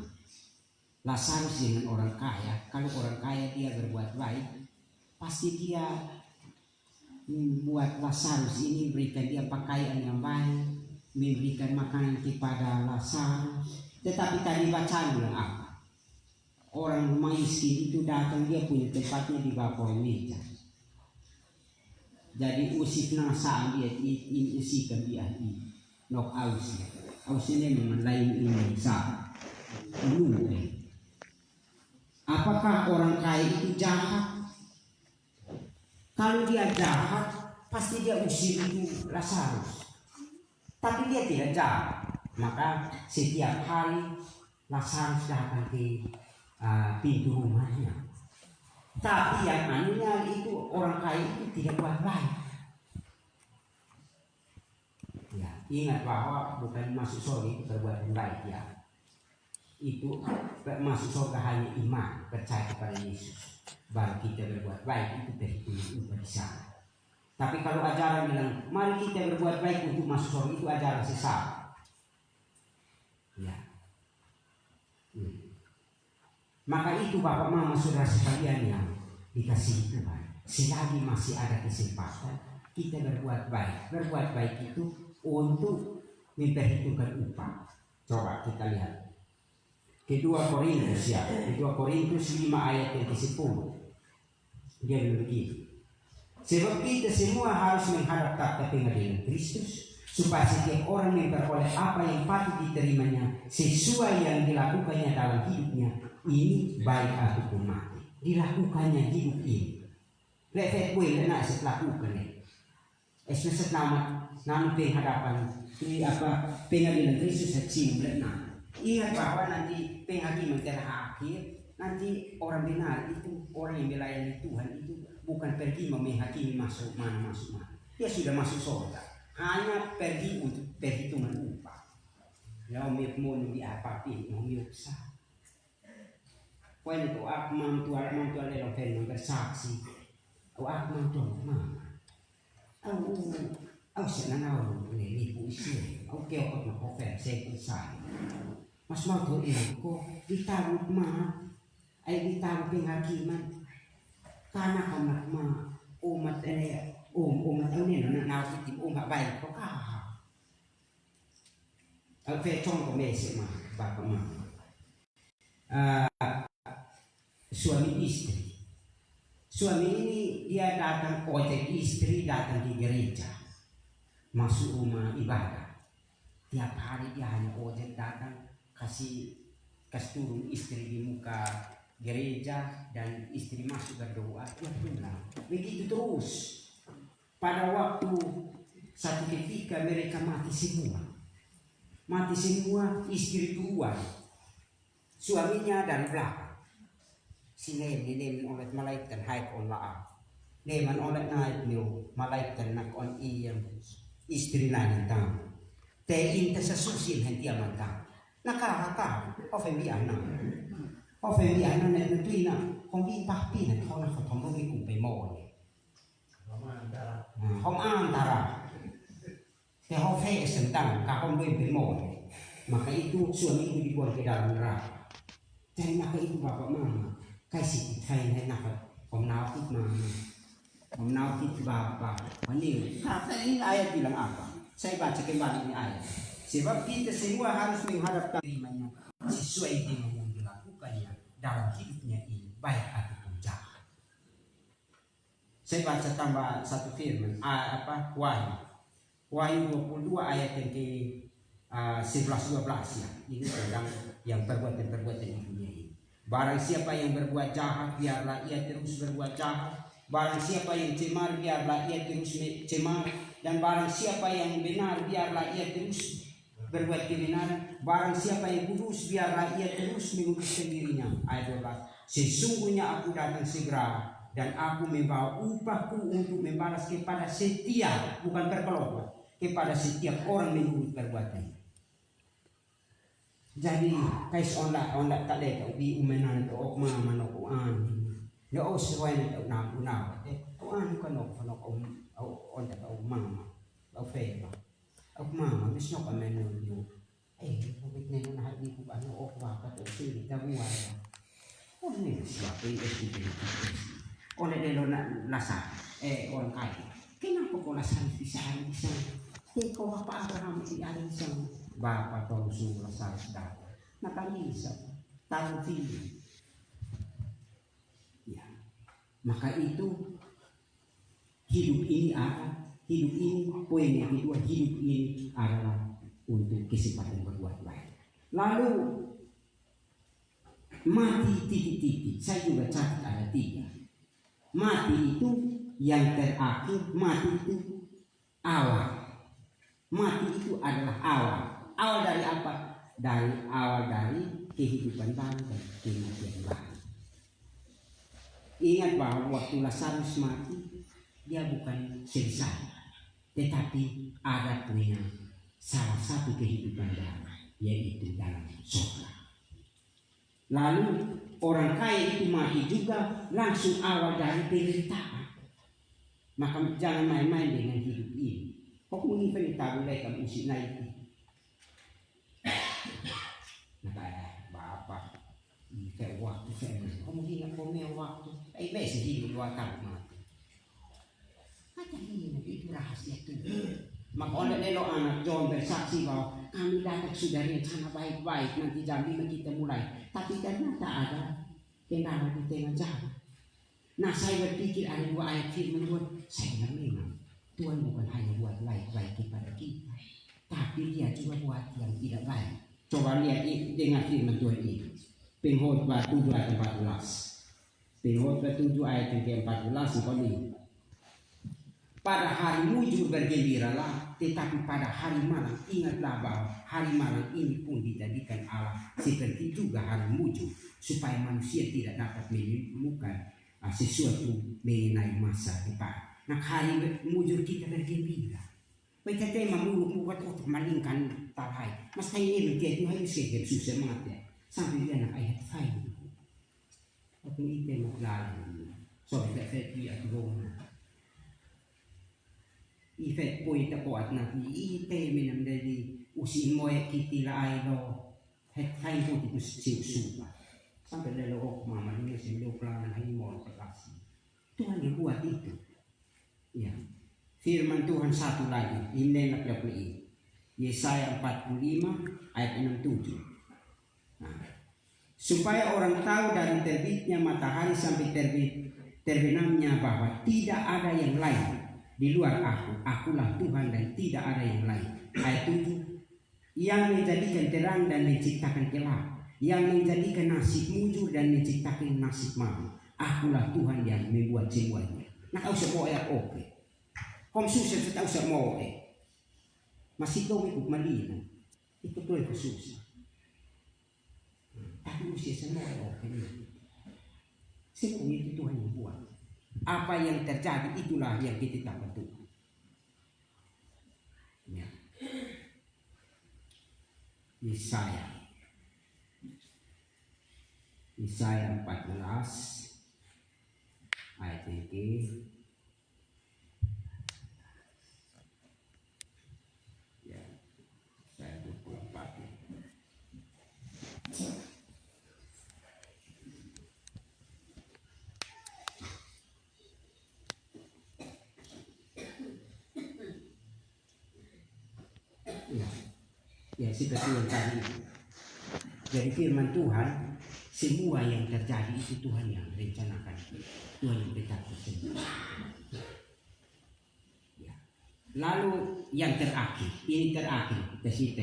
Lazarus dengan orang kaya. Kalau orang kaya dia berbuat baik, pasti dia membuat Lazarus ini, berikan dia pakaian yang baik, memberikan makanan kepada Lazarus. Tetapi tadi bacaan bilang apa? Orang miskin itu datang, dia punya tempatnya di bawah meja. Jadi usik nasa dia isikan dia ini nok aus. Aus ini memang lain ini sah. Apakah orang kaya itu jahat? Kalau dia jahat, pasti dia usir itu Lazarus. Tapi dia tidak jahat. Maka setiap hari Lazarus datang ke pintu rumahnya. Tapi yang anunya itu orang kaya itu tidak buat baik. Ya, ingat bahwa bukan masuk surga itu berbuat baik ya. Itu masuk surga hanya iman, percaya kepada Yesus. Baru kita berbuat baik itu perhitungan di sana. Tapi kalau ajaran bilang mari kita berbuat baik untuk masuk surga, itu ajaran sesat. Ya. Maka itu Bapak Mama Saudara sekalian yang dikasihi Tuhan, selagi masih ada kesempatan kita berbuat baik. Berbuat baik itu untuk memperhitungkan upah. Coba kita lihat Kedua Korintus ya, Kedua Korintus 5 ayat yang ke-10. Dia begini. Sebab kita semua harus menghadap takhta pengadilan Kristus supaya setiap orang memperoleh apa yang patut diterimanya sesuai yang dilakukannya dalam hidupnya ini, baik ataupun mati. Dilakukannya hidup ini. Lefet boleh nak lakukan ni. Esok nama penghadapan ini apa pengadilan Kristus kecil benar. Ingat bahwa nanti penghakiman terakhir nanti orang benar itu orang yang melayani Tuhan itu bukan pergi menghakimi masuk mana. Dia sudah masuk surga. Hanya pergi untuk perhitungan upah. Kalau mau di apa pun mau usah. Poin itu aku mantu dalam film bersaksi. Aku mantu mana? Aku senang ni ibu istri. Aku kau nak offer saya usah. Mas mantu ini kau ditaruh mana? Ditaruh penghakiman. Karena kamu mah umat ini. Umat ini nak naik umat baik kau kah? Aku contoh mesej mah bapak mah. Suami istri. Suami ini dia datang ojek, istri datang di gereja, masuk rumah ibadah. Tiap hari dia hanya ojek datang kasih turun istri di muka gereja dan istri masuk berdoa dia pulang. Begitu terus. Pada waktu satu ketika mereka mati semua, istri keluar, suaminya dari belakang. Si nem oleh malaikat haik on laah. Neman oleh naik niu malaikat nak on iyang istri naik tang. Te inta sa susin hentia mantang. Nakakaka, ofendian na tuina, kung di papi na kau nak ketemu ni kumpai mau ni. Kong antara. Te hofe sentang kakong kumpai mau ni. Maka itu suami itu dibuang ke dalam neraka. Dan maka itu bapak mama. Kasih Thầy hay nạp hôm nào thích bapak ini ayat bilang apa? Saya baca kembali ini ayat. Sebab kita semua harus menghadapkan imannya sesuai dengan yang dilakukannya dalam hidupnya ini, baik ataupun jahat. Saya baca tambah satu firman Wahyu 22 ayat yang ke 11-12 ya. Ini tentang yang perbuatan-perbuatan di dunia ini. Barang siapa yang berbuat jahat, biarlah ia terus berbuat jahat. Barang siapa yang cemar, biarlah ia terus cemar. Dan barang siapa yang benar, biarlah ia terus berbuat kebenaran. Barang siapa yang kudus, biarlah ia terus menguduskan dirinya. Ayat 12. Sesungguhnya aku datang segera, dan aku membawa upahku untuk membalas kepada setiap, bukan berkelompok, kepada setiap orang menurut perbuatannya. Jadi kais ondak tak lek ubi umenan to ok mama no an. Ya o sesuai to na an kan ondak mama. Au fe ba. Au mama bis no kan men yo. Bit ne na hadi ku ano ok wa ka to si ta buwa. Ni siapa itu? Oleh de lo na lasa. Orang kaya. Kenapa kau lasa bisa? Kau apa Abraham si ada di sana. Bapak tahu surah sadar, nakalisa, tahu tidak. Ya, maka itu hidup ini poin yang kedua, hidup ini adalah untuk kesempatan berbuat baik. Lalu mati titik-titik, saya juga catat ada 3. Mati itu yang terakhir, mati itu awal. Mati itu adalah awal. Awal dari apa? Awal dari kehidupan baru dan kematian baru. Ingat bahwa waktu Lazarus mati, dia bukan selesai, tetapi ada punya salah satu kehidupan baru, yaitu dalam surga. Lalu orang kaya itu mati juga langsung awal dari penderitaan. Maka jangan main-main dengan hidup ini. Kok mungkin penderitaan mulai kamu isi naik. Bapak, kayak waktu saya, kamu ingat punya waktu, besok hidup 2 tahun mati. Macam ini itu rahasia Tuhan. Maka oleh lelo anak John bersaksi bahwa kami datang sudah rencana baik-baik nanti jam 5 kita mulai, tapi ternyata ada kendala di tengah jalan. Nah saya berpikir ada 2 ayat firman Tuhan, saya benar memang Tuhan bukan hanya buat baik-baik kepada kita, tapi Dia juga buat yang tidak baik. Coba lihat dengan firman Tuhan ini. Pengkhotbah 7 ayat 14. Pengkhotbah 7 ayat yang ke-14 ini. Pada hari mujur bergembiralah, tetapi pada hari malam ingatlah bahwa hari malam ini pun dijadikan Allah seperti juga hari mujur, supaya manusia tidak dapat menemukan sesuatu mengenai masa depan. Nah, hari mujur kita bergembira. Baca tema mulu buat untuk malingkan talai. Mas kayak ini dia itu harus segera susah mati. Sampai dia nak ayat faid. Aku ini tema lalu. So saya dia tu. Ifet poi ta kuat nabi ite minam dari usin moe kitila ailo het kain pun itu siusupa sampai lelo mama ini sebelum pelan hari mau terkasih Tuhan yang buat itu ya. Firman Tuhan satu lagi ini nak ini Yesaya 45 ayat 67. Nah, supaya orang tahu dari terbitnya matahari sampai terbenamnya bahwa tidak ada yang lain di luar akulah Tuhan dan tidak ada yang lain. Ayat 7, yang menjadikan terang dan menciptakan gelap, yang menjadikan nasib mujur dan menciptakan nasib malam. Akulah Tuhan yang membuat semuanya. Nah, kau semua ayat oke. Kau susah kita usah mau masih kau ikut malina. Itu tuh yang susah. Tapi usia semua oke. Semua itu Tuhan yang buat. Apa yang terjadi itulah yang kita tak betul. Ya. Yesaya 14 ayat yang ke ya, saya 24. Ya seperti yang tadi itu. Dari firman Tuhan, semua yang terjadi itu Tuhan yang rencanakan, Tuhan yang tetapkan semua. Ya. Lalu yang terakhir, ini terakhir kita cerita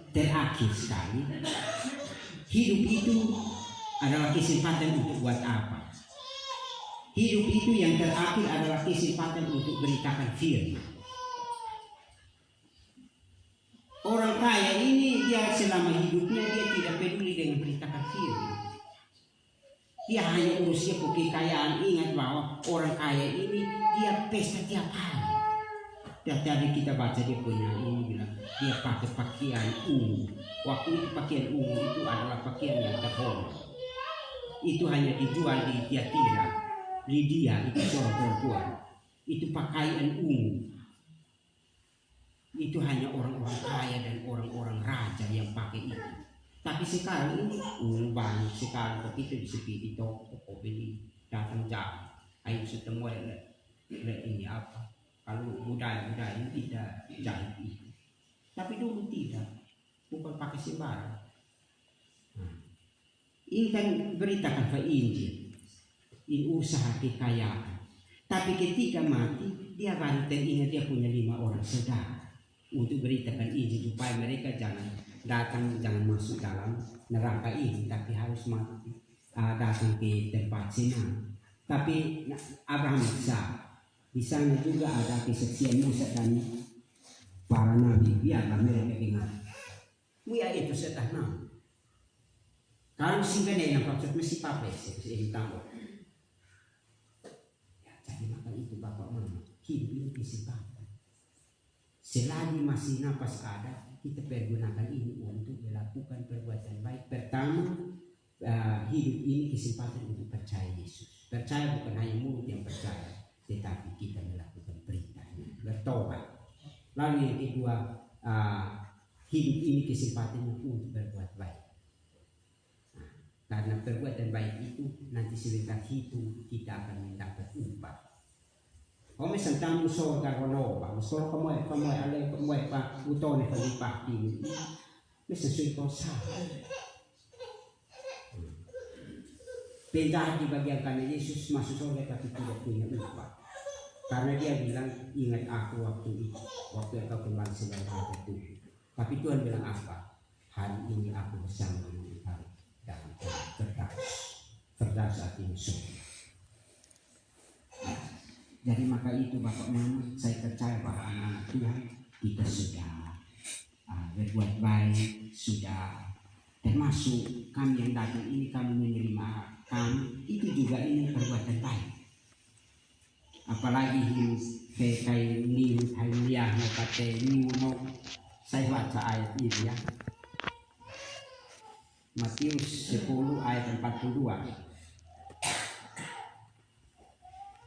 terakhir sekali, hidup itu adalah kesempatan untuk buat apa? Hidup itu yang terakhir adalah kesempatan untuk beritakan firman. Orang kaya ini dia selama hidupnya dia tidak peduli dengan beritakan firman. Dia hanya urusia kekayaan. Ingat bahwa orang kaya ini dia pesta tiap hari. Dan tadi kita baca dia punya ini bilang dia pakai pakaian ungu. Waktu itu pakaian ungu itu adalah pakaian yang terhormat. Itu hanya dijual di Tiatira. Lydia itu seorang perempuan. Itu pakaian ungu. Itu hanya orang-orang kaya dan orang-orang raja yang pakai itu. Tapi sekarang ini banyak sekali begitu di sepi toko beli datang jam. Ayo ketemu ini apa? Kalau budaya ini tidak jahit itu. Tapi dulu tidak, bukan pakai sembarang. Ini kan beritakan ke Injil, ini usaha kekayaan. Tapi ketika mati dia baru teringat dia punya 5 orang saudara. Untuk beritakan Injil supaya mereka jangan masuk dalam neraka ini, tapi harus datang ke tempat senang. Tapi Abraham bisa. Di sana juga ada kesaksian Musa dan para nabi. Biarlah mereka ingat. Muya itu setanah. Kalau singkatnya yang maksud mesti pakai ini tahu. Ya, jadi maka itu bapak mama hidup ini kesempatan. Selagi masih nafas ada, kita pergunakan ini untuk melakukan perbuatan baik. Pertama, hidup ini kesempatan untuk percaya Yesus. Percaya bukan hanya mulut yang percaya, tetapi kita melakukan beritanya, bertobat. Lalu yang kedua, hidup ini kesempatan untuk berbuat baik. Nah, karena perbuatan baik itu nanti sebentar itu kita akan mendapat upah. Kami sentang musol karonoba, musol kamoy ale kamoy pa utone palipak ini. Mesti sulit kau sah. Penjahat di bagian kanan Yesus masuk surga tapi tidak punya upah. Karena dia bilang, ingat aku waktu itu, waktu engkau kembali sebagai raja Tuhan. Tapi Tuhan bilang apa? Hari ini aku bersama dengan engkau dalam Firdaus artinya surga. Jadi maka itu Bapak Mama, saya percaya bahwa anak-anak Tuhan kita sudah berbuat baik, sudah termasuk kami yang datang ini, kami menerima kami, itu juga ini perbuatan baik. Apalagi kayak ini hanya kata niuno, saya baca ayat ini ya, Matius 10 ayat 42.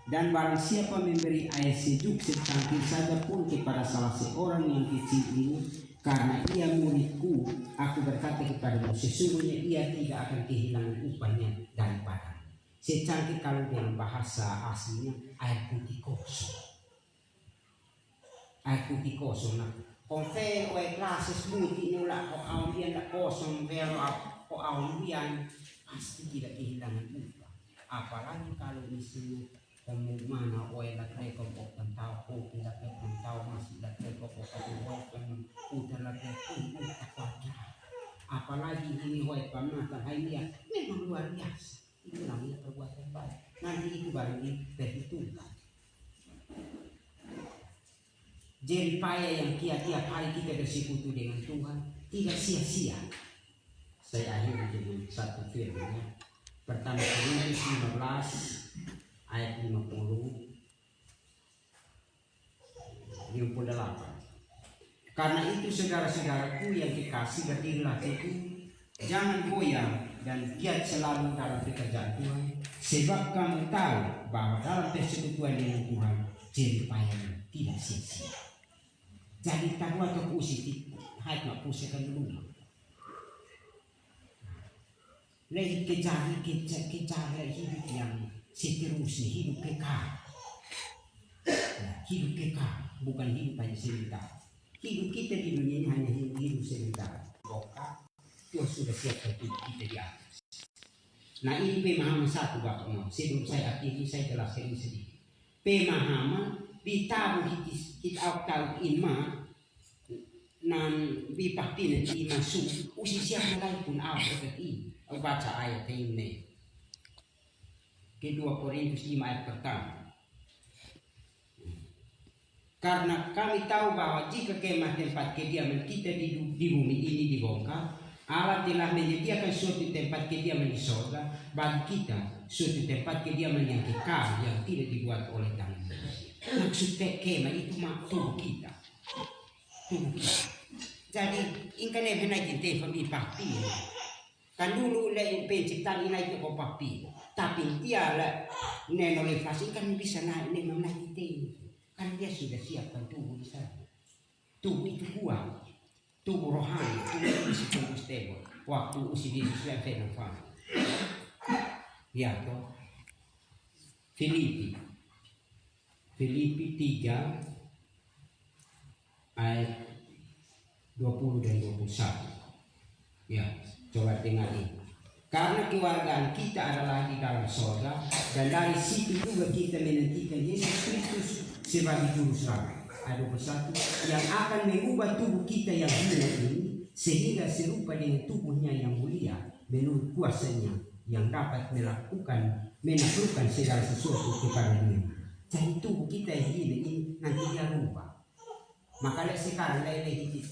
Dan barang siapa memberi air sejuk secangkir saja pun kepada salah seorang yang kecil ini, karena ia muridku, aku berkata kepadamu, sesungguhnya ia tidak akan kehilangan upahnya daripada. Secangkir kalau dalam bahasa aslinya air putih kosong. Air putih kosong. Nah, konfer oe klases putih nula ko awian tak kosong vero ko awian pasti tidak kehilangan upah. Apalagi kalau misalnya mana oe lak reko poktan tahu tidak poktan tahu masih lak reko poktan oe putar lak reko tak. Apalagi ini oe pamatan hanya memang luar biasa. Itu namanya perbuatan baik. Nanti itu baru diperhitungkan. Jerih payah yang tiap hari kita bersekutu dengan Tuhan tidak sia-sia. Saya akhiri dengan satu firman. Pertama Korintus 15 ayat 58. Karena itu saudara-saudaraku yang dikasih, berdirilah teguh, jangan goyah dan giat selalu dalam pekerjaan Tuhan, sebab kamu tahu bahwa dalam persekutuan dengan Tuhan jerih payah tidak sia-sia. Jadi tahu atau positif, hai nak pusingkan dulu. Lagi kejar hidup yang seterusnya, hidup kekal. Hidup kekal, bukan hidup hanya sebentar. Hidup kita di dunia ini hanya hidup sebentar. Tuhan sudah siapkan kita di atas. Nah ini pemahaman satu Bapak Mau. Sebelum saya akhiri saya jelaskan ini sedikit. Pemahaman ditaruh kita tahu iman nan bipaktin di iman su usi siapa lagi pun apa ini. Baca ayat ini. Kedua Korintus 5 ayat pertama. Karena kami tahu bahwa jika kemah tempat kediaman kita di bumi ini dibongkar, Allah telah menyediakan suatu tempat kediaman di surga bagi kita, suatu tempat kediaman yang kekal yang tidak dibuat oleh tangan manusia. Maksud kemah itu tubuh kita. Jadi ingkang benar kita fami papi. Kan dulu lain penciptaan ini itu papi. Tapi dia lah nenoleh fasih kan bisa naik naik kita. Kan dia sudah siapkan tubuh di sana. Tubuh itu kuat. Tubuh rohani, tubuh isi tubuh stable. Waktu usi Yesus yang fenomen. Ya toh. Filipi 3 ayat 20 dan 21. Ya, coba dengar ini. Karena kewargaan kita adalah di dalam surga, dan dari situ juga kita menantikan Yesus Kristus sebagai juru selamat. Ayat 21 yang akan mengubah tubuh kita yang hina ini sehingga serupa dengan tubuhnya yang mulia menurut kuasanya yang dapat menaklukkan segala sesuatu kepada Dia. Jadi tubuh kita yang hina ini nanti dia rubah. Maka sekarang kita itu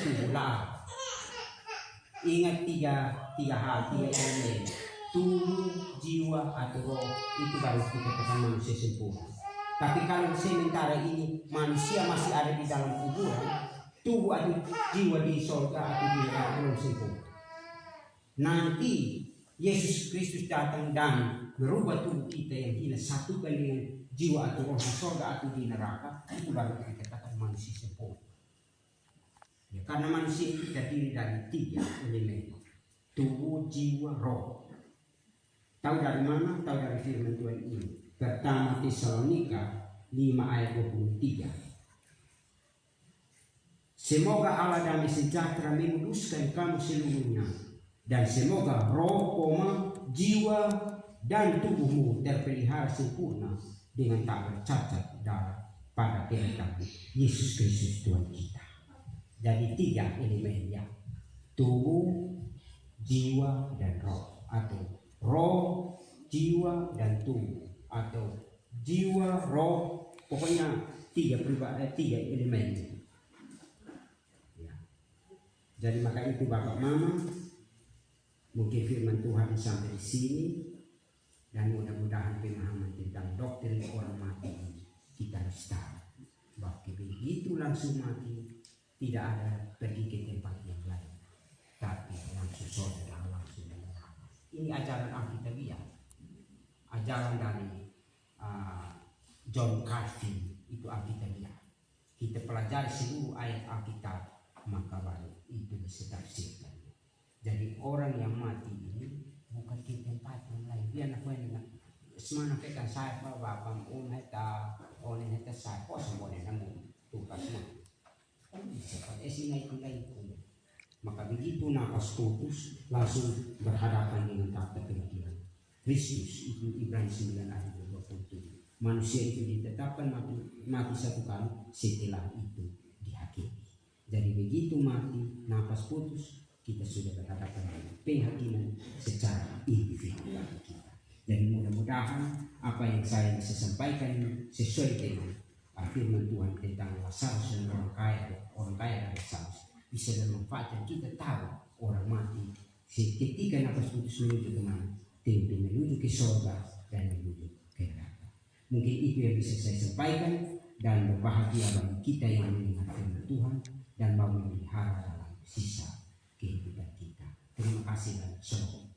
tubuh lah. Ingat tiga hal, tiga elemen. Tubuh, jiwa, atau roh itu baru kita katakan manusia sempurna. Tapi kalau sementara ini manusia masih ada di dalam kuburan, tubuh atau jiwa di surga atau di neraka belum sempurna. Nanti Yesus Kristus datang dan merubah tubuh kita yang hina satukan dengan jiwa atau roh di surga atau di neraka, itu baru kita katakan manusia sempurna. Ya, karena manusia itu terdiri dari 3 elemen: tubuh, jiwa, roh. Tahu dari mana? Tahu dari firman Tuhan ini. Pertama Tesalonika 5 ayat 23. Semoga Allah damai sejahtera menguduskan kamu seluruhnya Dan semoga roh, jiwa, dan tubuhmu terpelihara sempurna dengan tak bercacat pada kedatangan Yesus Kristus Tuhan kita. Jadi 3 elemen ya, tubuh, jiwa, dan roh, atau roh, jiwa, dan tubuh, atau jiwa, roh, pokoknya 3 elemen. Ya. Jadi maka itu Bapak Mama, mungkin firman Tuhan sampai di sini, dan mudah-mudahan pemahaman tentang doktrin orang mati kita harus tahu bahwa begitu langsung mati tidak ada pergi ke tempat yang lain, tapi langsung saudara langsung menerima. Ini ajaran Alkitabiah, ajaran dari John Calvin, itu Alkitabiah. Kita pelajari seluruh ayat Alkitab, maka baru itu bisa tafsirkan. Jadi orang yang mati ini bukan ke tempat yang lain. Dia nak semana pekan saya bapak heta onen heta saya kos boleh namun tugas mah. Esina itu. Maka begitu napas putus langsung berhadapan dengan tahta pemikiran. Kristus itu Ibrani 9 ayat 27. Manusia itu ditetapkan mati satu kali, setelah itu dihakimi. Jadi begitu mati napas putus, kita sudah berhadapan dengan penghakiman secara individual kita. Jadi mudah-mudahan apa yang saya bisa sampaikan sesuai dengan firman Tuhan tentang Lazarus dan orang kaya dan Lazarus bisa bermanfaat, dan kita tahu orang mati ketika nafas putus menuju ke mana? Tentu menuju ke surga dan menuju ke neraka. Mungkin itu yang bisa saya sampaikan, dan berbahagia bagi kita yang mendengar firman Tuhan dan mau memelihara dalam sisa kehidupan kita. Terima kasih dan shalom.